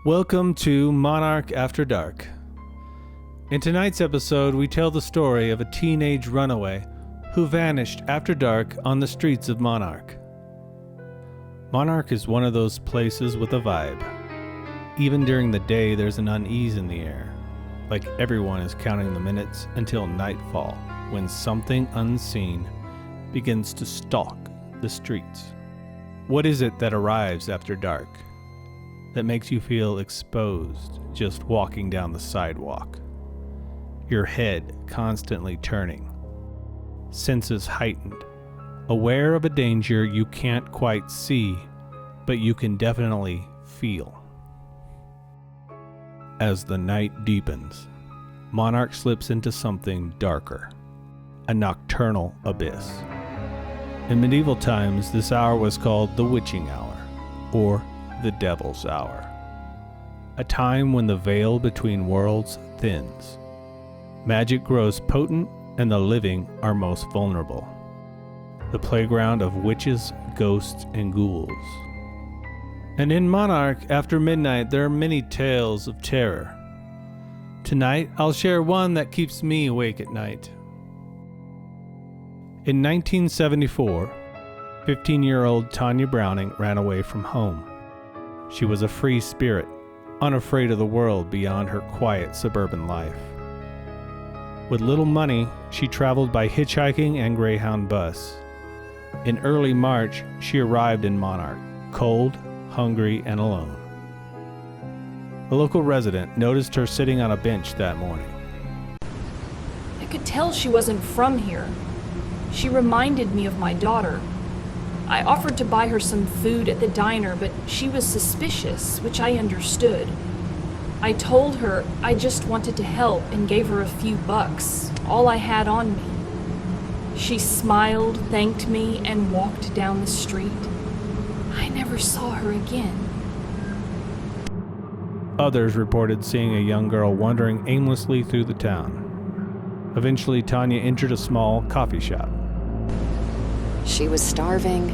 Welcome to Monarch After Dark. In tonight's episode, we tell the story of a teenage runaway who vanished after dark on the streets of Monarch. Monarch is one of those places with a vibe. Even during the day, there's an unease in the air, like everyone is counting the minutes until nightfall, when something unseen begins to stalk the streets. What is it that arrives after dark that makes you feel exposed just walking down the sidewalk? Your head constantly turning, senses heightened, aware of a danger you can't quite see, but you can definitely feel. As the night deepens, Monarch slips into something darker, a nocturnal abyss. In medieval times, this hour was called the witching hour, or the devil's hour, a time when the veil between worlds thins. Magic grows potent and the living are most vulnerable. The playground of witches, ghosts, and ghouls. And in Monarch After Midnight, there are many tales of terror. Tonight, I'll share one that keeps me awake at night. In 1974, 15-year-old Tonya Browning ran away from home. She was a free spirit, unafraid of the world beyond her quiet suburban life. With little money, she traveled by hitchhiking and Greyhound bus. In early March, she arrived in Monarch, cold, hungry, and alone. A local resident noticed her sitting on a bench that morning. I could tell she wasn't from here. She reminded me of my daughter. I offered to buy her some food at the diner, but she was suspicious, which I understood. I told her I just wanted to help and gave her a few bucks, all I had on me. She smiled, thanked me, and walked down the street. I never saw her again. Others reported seeing a young girl wandering aimlessly through the town. Eventually, Tonya entered a small coffee shop. She was starving.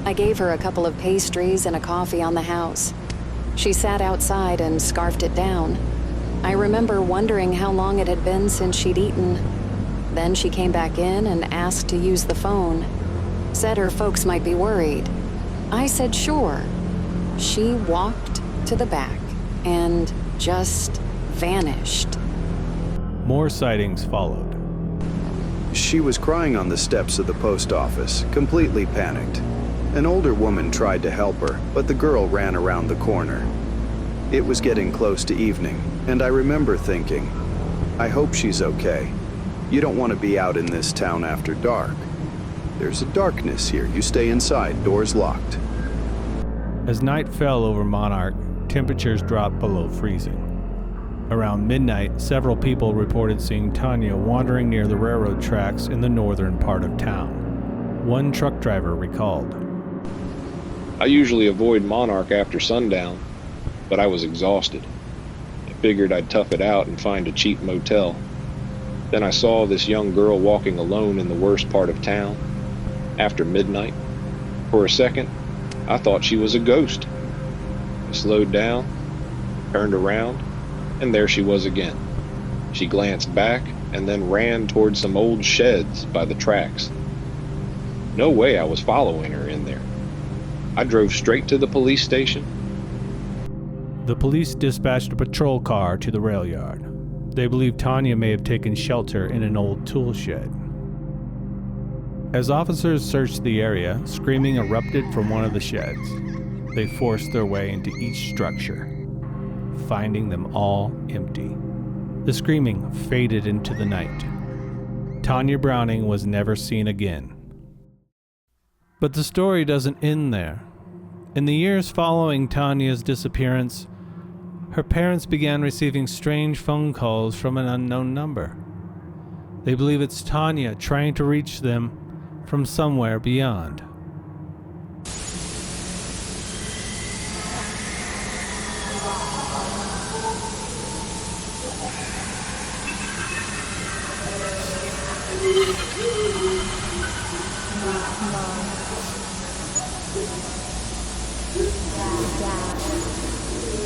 I gave her a couple of pastries and a coffee on the house. She sat outside and scarfed it down. I remember wondering how long it had been since she'd eaten. Then she came back in and asked to use the phone. Said her folks might be worried. I said sure. She walked to the back and just vanished. More sightings followed. She was crying on the steps of the post office, completely panicked. An older woman tried to help her, but the girl ran around the corner. It was getting close to evening, and I remember thinking, I hope she's okay. You don't want to be out in this town after dark. There's a darkness here. You stay inside, doors locked. As night fell over Monarch, temperatures dropped below freezing. Around midnight, several people reported seeing Tonya wandering near the railroad tracks in the northern part of town. One truck driver recalled, I usually avoid Monarch after sundown, but I was exhausted. I figured I'd tough it out and find a cheap motel. Then I saw this young girl walking alone in the worst part of town after midnight. For a second, I thought she was a ghost. I slowed down, turned around, and there she was again. She glanced back and then ran toward some old sheds by the tracks. No way I was following her in there. I drove straight to the police station. The police dispatched a patrol car to the railyard. They believe Tonya may have taken shelter in an old tool shed. As officers searched the area, screaming erupted from one of the sheds. They forced their way into each structure, finding them all empty. The screaming faded into the night. Tonya Browning was never seen again. But the story doesn't end there. In the years following Tonya's disappearance, her parents began receiving strange phone calls from an unknown number. They believe it's Tonya trying to reach them from somewhere beyond.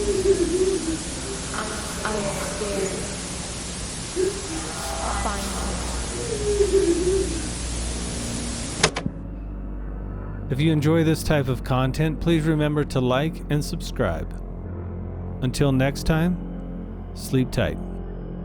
I'm scared. Find me. If you enjoy this type of content, please remember to like and subscribe. Until next time, sleep tight.